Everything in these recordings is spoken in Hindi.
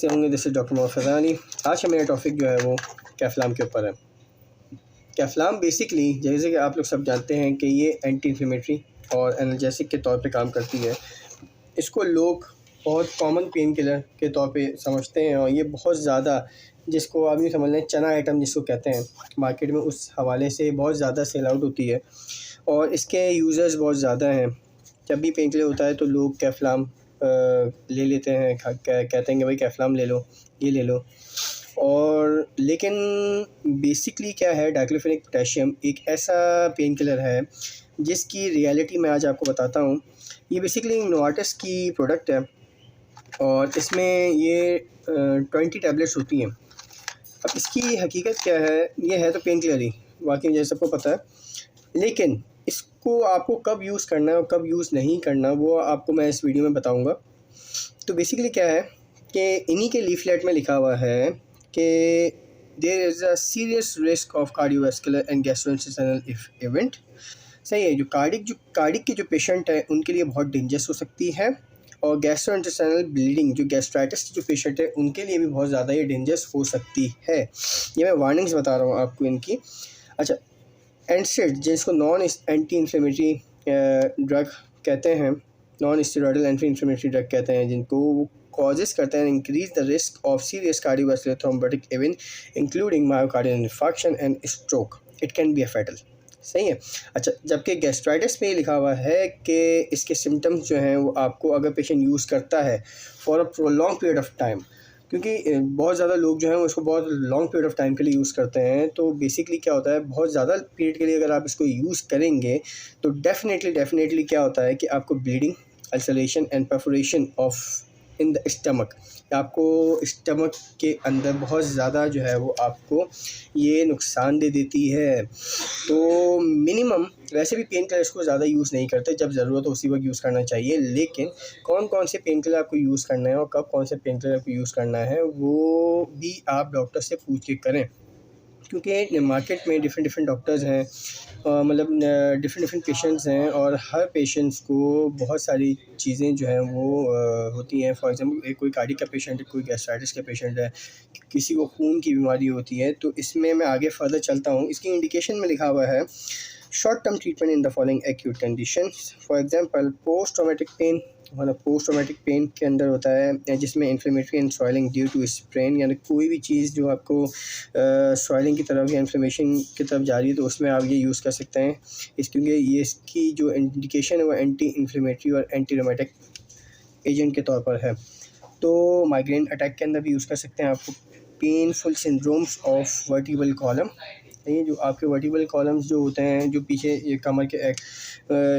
कैसे होंगे। This is doctor Mohammad Faizan. आज का मेरा टॉपिक जो है वो कैफ़लाम के ऊपर है। कैफ़लाम बेसिकली जैसे कि आप लोग सब जानते हैं कि ये एंटी इन्फ्लेमेटरी और एनाल्जेसिक के तौर पे काम करती है। इसको लोग बहुत कॉमन पेन किलर के तौर पे समझते हैं और ये बहुत ज़्यादा, जिसको आप यूँ समझ लें चना आइटम जिसको कहते हैं, मार्केट में उस हवाले से बहुत ज़्यादा सेल आउट होती है और इसके यूज़र्स बहुत ज़्यादा हैं। जब भी पेन किलर होता है तो लोग कैफ़लाम ले लेते हैं, कहते हैं कि भाई कैफ़लाम ले लो, ये ले लो। और लेकिन बेसिकली क्या है, डाइक्लोफेनेक पोटेशियम एक ऐसा पेन किलर है जिसकी रियलिटी मैं आज आपको बताता हूँ। ये बेसिकली नोवार्टिस की प्रोडक्ट है और इसमें ये 20 टैबलेट्स होती हैं। अब इसकी हकीकत क्या है, ये है तो पेन किलर ही वाकई जैसे सबको पता है, लेकिन इसको आपको कब यूज़ करना है और कब यूज़ नहीं करना वो आपको मैं इस वीडियो में बताऊंगा। तो बेसिकली क्या है कि इन्हीं के लीफलेट में लिखा हुआ है कि there is a serious risk of cardiovascular and gastrointestinal event. सही है, जो कार्डिक के जो पेशेंट है उनके लिए बहुत डेंजरस हो सकती है, और गैस्ट्रोइंटेस्टाइनल ब्लीडिंग जो गैस्ट्राइटिस के जो पेशेंट है उनके लिए भी बहुत ज़्यादा ये डेंजरस हो सकती है। ये मैं वार्निंग्स बता रहा हूँ आपको इनकी। अच्छा, एनसेड जिसको नॉन एंटी इन्फ्लेमेटरी ड्रग कहते हैं, non steroidal anti inflammatory drug कहते हैं, जिनको वो कॉजेस करते हैं increase the risk of serious cardiovascular thrombotic event including myocardial infarction and stroke. It can be a fatal. सही है। अच्छा, जबकि गैस्ट्राइटिस पे लिखा हुआ है कि इसके सिम्टम्स जो हैं वो आपको अगर पेशेंट यूज़ करता है for a prolong period of time, क्योंकि बहुत ज़्यादा लोग जो हैं वो इसको बहुत लॉन्ग पीरियड ऑफ टाइम के लिए यूज़ करते हैं, तो बेसिकली क्या होता है, बहुत ज़्यादा पीरियड के लिए अगर आप इसको यूज़ करेंगे तो डेफिनेटली क्या होता है कि आपको bleeding, ulceration and perforation of in the stomach, आपको स्टमक के अंदर बहुत ज़्यादा जो है वो आपको ये नुकसान दे देती है। तो मिनिमम वैसे भी पेन किलर्स को ज़्यादा यूज़ नहीं करते, जब ज़रूरत हो उसी वक्त यूज़ करना चाहिए, लेकिन कौन कौन से पेन किलर आपको यूज़ करना है और कब कौन से पेन किलर आपको यूज़ करना है वो भी आप डॉक्टर से पूछ के करें, क्योंकि मार्केट में डिफरेंट डॉक्टर्स हैं, मतलब डिफरेंट पेशेंट्स हैं और हर पेशेंट्स को बहुत सारी चीज़ें जो हैं वो होती हैं। फॉर एग्जांपल कोई कार्डियक का पेशेंट है, कोई गैस्ट्राइटिस का पेशेंट है, किसी को खून की बीमारी होती है। तो इसमें मैं आगे फर्दर चलता हूँ। इसकी इंडिकेशन में लिखा हुआ है short term treatment in the following acute conditions. For example post traumatic pain, मतलब पोस्ट ट्रॉमेटिक पेन के अंदर होता है जिसमें inflammatory and swelling due to sprain, यानी कोई भी चीज़ जो आपको सॉइलिंग की तरफ या इन्फ्लेमेशन की तरफ जा रही है तो उसमें आप ये यूज़ कर सकते हैं। क्योंकि ये इसकी जो इंडिकेशन है वो एंटी इन्फ्लेमेटरी और एंटी रोमेटिक एजेंट के तौर पर है। तो माइग्रेन अटैक के अंदर भी यूज़ कर सकते हैं। आपको painful syndromes of vertebral column, ये जो आपके वर्टिब्रल कॉलम्स जो होते हैं, जो पीछे ये कमर के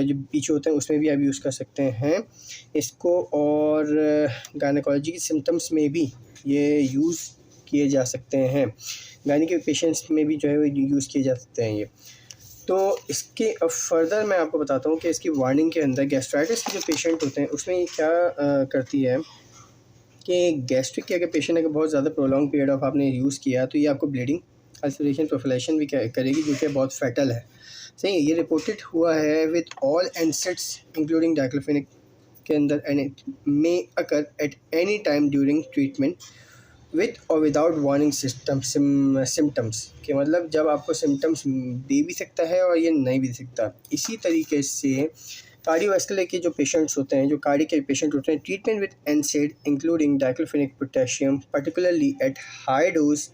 जो पीछे होते हैं, उसमें भी आप यूज़ कर सकते हैं इसको। और गायनेकोलॉजी के सिम्टम्स में भी ये यूज़ किए जा सकते हैं, गायनी के पेशेंट्स में भी जो है वो यूज़ किए जा सकते हैं ये। तो इसके अब फर्दर मैं आपको बताता हूँ कि इसकी वार्निंग के अंदर गैस्ट्राइटिस के जो पेशेंट होते हैं उसमें ये क्या करती है कि गैस्ट्रिक के अगर पेशेंट अगर बहुत ज़्यादा प्रोलॉन्ग पीरियड ऑफ आपने यूज़ किया तो ये आपको ब्लीडिंग, अल्सरेशन, प्रोफिलेशन भी करेगी, जो कि बहुत फैटल है। सही है, ये रिपोर्टेड हुआ है विद ऑल एनसेट्स इंक्लूडिंग डाइक्लोफेनेक के अंदर, and it may occur at any time during treatment with और विदाउट वार्निंग सिम्टम्स, के मतलब जब आपको सिम्टम्स दे भी सकता है और ये नहीं भी दे सकता। इसी तरीके से कार्डियोवास्कुलर के जो पेशेंट्स होते हैं, जो कार्डियक के पेशेंट होते हैं, treatment with एनसेड including diclofenac potassium particularly at high dose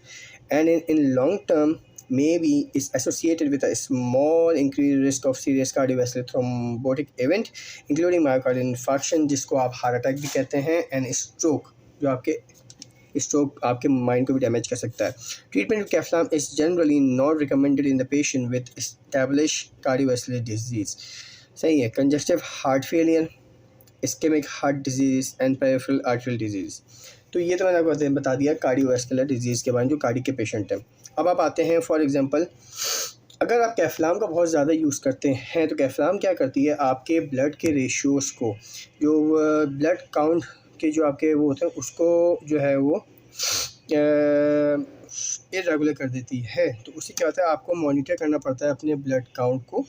and in long term maybe is associated with a small increased risk of serious cardiovascular thrombotic event including myocardial infarction, जिसको आप हार्ट अटैक भी कहते हैं, एंड स्ट्रोक, जो आपके स्ट्रोक आपके माइंड को भी डैमेज कर सकता है। Treatment with Caflam is generally not recommended in the patient with established cardiovascular disease. सही है, congestive heart failure, ischaemic heart disease and peripheral arterial disease. तो ये तो मैंने आपको बता दिया कार्डियोवास्कुलर डिजीज़ के बारे में जो कार्डियक के पेशेंट हैं। अब आप आते हैं फॉर एग्जांपल, अगर आप कैफ्लाम का बहुत ज़्यादा यूज़ करते हैं तो कैफ्लाम क्या करती है, आपके ब्लड के रेशियोज़ को, जो ब्लड काउंट के जो आपके वो होते हैं उसको जो है वो इरेगुलर कर देती है। तो उससे क्या होता है, आपको मॉनिटर करना पड़ता है अपने ब्लड काउंट को।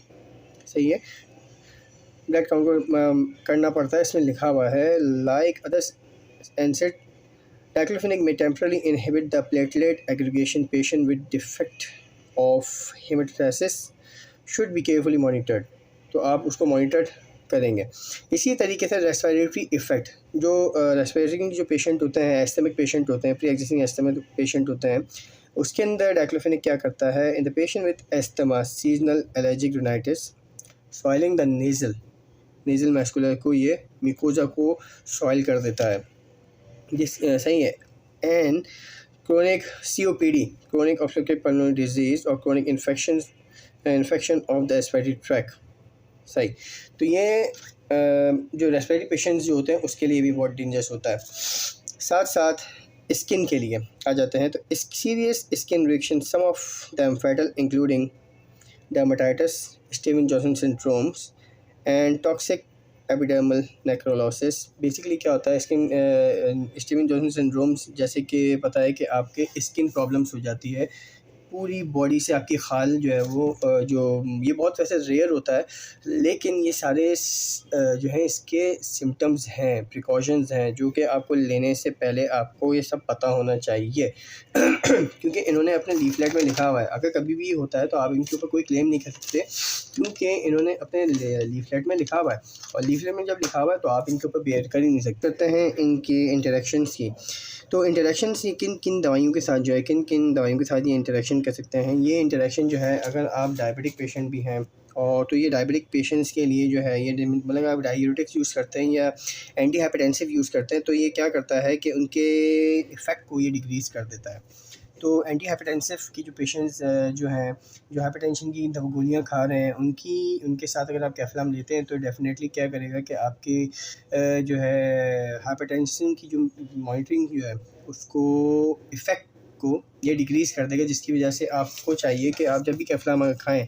सही है, ब्लड काउंट को करना पड़ता है। इसमें लिखा हुआ है like other एनसेड Diclofenac may temporarily inhibit the platelet aggregation. Patient with defect of hemostasis should be carefully monitored. तो आप उसको मॉनिटर करेंगे। इसी तरीके से रेस्पिरेटरी इफ़ेक्ट, जो रेस्पिरेटरी जो पेशेंट होते हैं, एस्थमिक पेशेंट होते हैं, प्री एग्जिस्टिंग एस्थमिक पेशेंट होते हैं, उसके अंदर डाइक्लोफेनिक क्या करता है, इन the patient with asthma seasonal allergic rhinitis soiling the nasal muscular को, ये म्यूकोजा को सॉइल कर देता है, जिस सही है। And chronic COPD, chronic obstructive pulmonary disease और chronic infection of the respiratory tract, सही। तो ये जो रेस्पिरेटरी पेशेंट्स जो होते हैं उसके लिए भी बहुत डेंजरस होता है। साथ साथ स्किन के लिए आ जाते हैं, तो serious skin reaction, some of them fatal, including dermatitis, Steven Johnson syndromes and toxic epidermal necrolysis. Basically क्या होता है, स्टीवन जॉनसन सिंड्रोम्स, जैसे कि पता है कि आपके स्किन प्रॉब्लम्स हो जाती है, पूरी बॉडी से आपकी खाल जो है वो जो ये बहुत वैसे रेयर होता है, लेकिन ये सारे जो है इसके सिम्टम्स हैं, प्रिकॉशंस हैं, जो कि आपको लेने से पहले आपको ये सब पता होना चाहिए क्योंकि इन्होंने अपने लीफलेट में लिखा हुआ है। अगर कभी भी होता है तो आप इनके ऊपर कोई क्लेम नहीं कर सकते, क्योंकि इन्होंने अपने लीफलेट में लिखा हुआ है, और लीफलेट में जब लिखा हुआ है तो आप इनके ऊपर बेयर कर ही नहीं सकते। करते हैं इनकी इंटरेक्शंस की, तो इंटरेक्शंस किन किन दवाइयों के साथ जो है, किन किन दवाइयों के साथ ये इंटरेक्शन कर सकते हैं। ये इंटरेक्शन जो है, अगर आप डायबिटिक पेशेंट भी हैं, और तो ये डायबिटिक पेशेंट्स के लिए जो है, ये मतलब आप डायूरेटिक्स यूज़ करते हैं या एंटी हाइपरटेंसिव यूज़ करते हैं, तो ये क्या करता है कि उनके इफ़ेक्ट को ये डिक्रीज़ कर देता है। तो एंटी हाइपरटेंसिव की जो पेशेंट्स जो हैं, जो हाइपरटेंशन की गोलियाँ खा रहे हैं, उनके साथ अगर आप कैफ्लाम लेते हैं तो डेफिनेटली क्या करेगा कि आपकी जो है हाइपरटेंशन की जो मॉनिटरिंग जो है उसको इफ़ेक्ट को ये डिक्रीज़ कर देगा, जिसकी वजह से आपको चाहिए कि आप जब भी कैफ्लाम खाएँ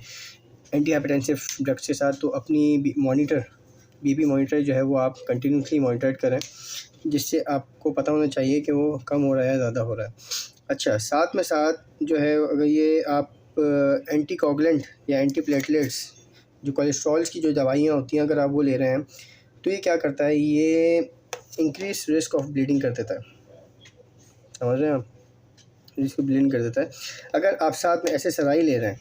एंटी हाइपरटेंसिव ड्रग्स के साथ, तो अपनी बीपी मॉनिटर जो है वो आप कंटिन्यूसली मॉनिटर करें, जिससे आपको पता होना चाहिए कि वो कम हो रहा है, ज़्यादा हो रहा है। अच्छा, साथ में साथ जो है, अगर ये आप एंटी कोगुलेंट या एंटी प्लेटलेट्स, जो कोलेस्ट्रॉल्स की जो दवाइयाँ होती हैं, अगर आप वो ले रहे हैं, तो ये क्या करता है, ये इंक्रीज रिस्क ऑफ ब्लीडिंग कर देता है, समझ रहे हैं आप, रिस्क ब्लीडिंग कर देता है। अगर आप साथ में SSRI ले रहे हैं,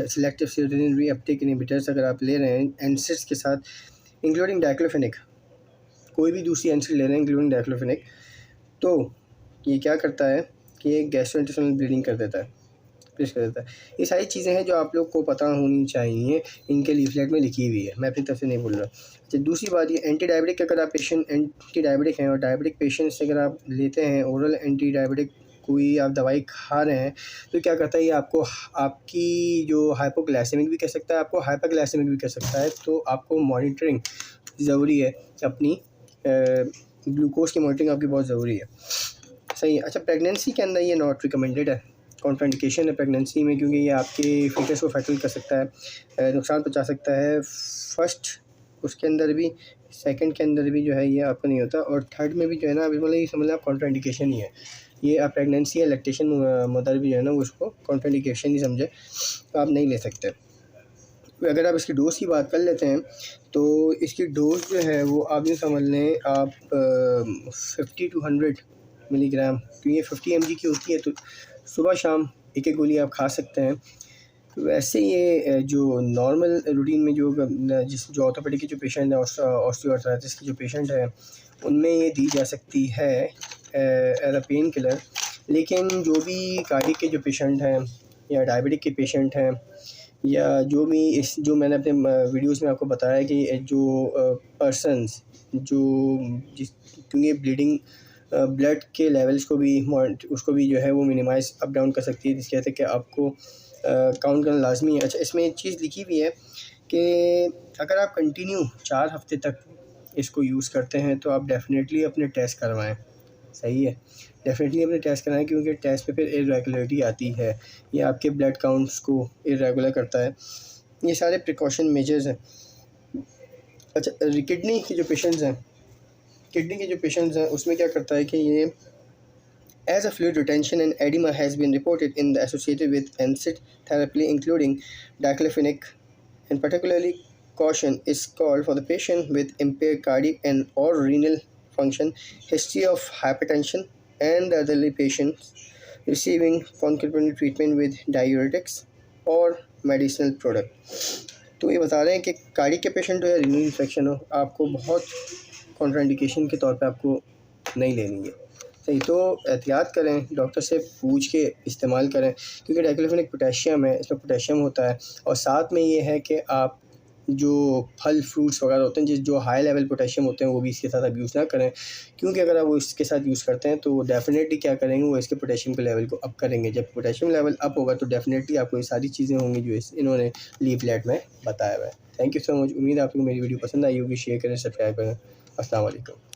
सिलेक्टिव सीरोटोनिन रीअपटेक इनहिबिटर्स, अगर आप ले रहे हैं एनसिड्स के साथ, इंक्लूडिंग डाइक्लोफेनिक, कोई भी दूसरी एनसिड ले रहे हैं इंक्लूडिंग डाइक्लोफेनिक, तो ये क्या करता है कि ये गैस्ट्रोइंटेस्टाइनल ब्लीडिंग कर देता है, प्रेस कर देता है। ये सारी चीज़ें हैं जो आप लोग को पता होनी चाहिए, इनके लीफलेट में लिखी हुई है, मैं अपनी तरफ से नहीं बोल रहा। अच्छा, दूसरी बात, ये एंटी डायबिटिक, अगर आप पेशेंट एंटी डायबिटिक हैं और डायबिटिक पेशेंट से अगर आप लेते हैं ओरल एंटी डायबिटिक कोई आप दवाई खा रहे हैं, तो क्या करता है, ये आपको आपकी जो हाइपोग्लाइसेमिक भी कर सकता है, आपको हाइपरग्लाइसेमिक भी कर सकता है। तो आपको मॉनिटरिंग ज़रूरी है, अपनी ग्लूकोज की मॉनिटरिंग आपकी बहुत ज़रूरी है, सही है। अच्छा, प्रेगनेंसी के अंदर ये नॉट रिकमेंडेड है, कॉन्ट्राइंडिकेशन है प्रेगनेंसी में, क्योंकि ये आपके फीटस को फैटल कर सकता है, नुकसान पहुंचा सकता है। फर्स्ट उसके अंदर भी, सेकंड के अंदर भी जो है ये आपको नहीं होता, और थर्ड में भी जो है ना, अभी मतलब ये समझ लें आप कॉन्ट्राइंडिकेशन ही है ये। आप प्रेगनेंसी या लैक्टेशन मदर भी जो है ना, उसको कॉन्ट्राइंडिकेशन ही समझे, तो आप नहीं ले सकते। अगर आप इसकी डोज़ की बात कर लेते हैं, तो इसकी डोज़ जो है वो आप ये समझ लें, आप 50 to 100 मिलीग्राम, तो ये 50 mg की होती है, तो सुबह शाम एक एक गोली आप खा सकते हैं। तो वैसे ये जो नॉर्मल रूटीन में जो ऑर्थोपेडिक के जो पेशेंट है, ऑस्टियोआर्थराइटिस के जो पेशेंट है, उनमें ये दी जा सकती है एज अ पेन किलर। लेकिन जो भी कार्डियक के जो पेशेंट हैं या डायबिटिक के पेशेंट हैं, या जो मैंने अपने वीडियोस में आपको बताया कि जो पर्सन्स क्योंकि ब्लीडिंग ब्लड के लेवल्स को भी उसको भी जो है वो मिनिमाइज़ अप डाउन कर सकती है, जिसके कहते हैं कि आपको काउंट करना लाजमी है। अच्छा, इसमें एक चीज़ लिखी हुई है कि अगर आप कंटिन्यू 4 हफ्ते तक इसको यूज़ करते हैं, तो आप डेफिनेटली अपने टेस्ट करवाएं, सही है, डेफिनेटली अपने टेस्ट कराएं, क्योंकि टेस्ट पे फिर इरेगुलरिटी आती है, ये आपके ब्लड काउंट्स को इरेगुलर करता है। ये सारे प्रिकॉशन मेजर्स हैं। अच्छा, किडनी के जो पेशेंट्स हैं उसमें क्या करता है कि ये as a fluid retention and edema has been reported in the associated with NSAID therapy including diclofenac, and particularly caution is called for the patient with impaired cardiac and or renal function, history of hypertension, and the elderly patients receiving concomitant treatment with diuretics और मेडिसिनल प्रोडक्ट। तो ये बता रहे हैं कि कार्डियक के पेशेंट हो या रीनल इन्फेक्शन हो, आपको बहुत कॉन्ट्राइंडिकेशन के तौर पे आपको नहीं लेनी है। सही, तो एहतियात करें, डॉक्टर से पूछ के इस्तेमाल करें, क्योंकि डाइक्लोफेनेक पोटेशियम है, इसमें पोटेशियम होता है। और साथ में ये है कि आप जो फल फ्रूट्स वगैरह होते हैं जो हाई लेवल पोटेशियम होते हैं वो भी इसके साथ आप यूज़ ना करें, क्योंकि अगर आप वो इसके साथ यूज़ करते हैं तो वो डेफिनेटली क्या करेंगे, वो इसके पोटेशियम के लेवल को अप करेंगे। जब पोटेशियम लेवल अप होगा तो डेफिनेटली आपको ये सारी चीज़ें होंगी जो इन्होंने लीफलेट में बताया हुआ है। Thank you so much. उम्मीद है आपको मेरी वीडियो पसंद आई होगी। शेयर करें, सब्सक्राइब करें। अस्सलाम वालेकुम।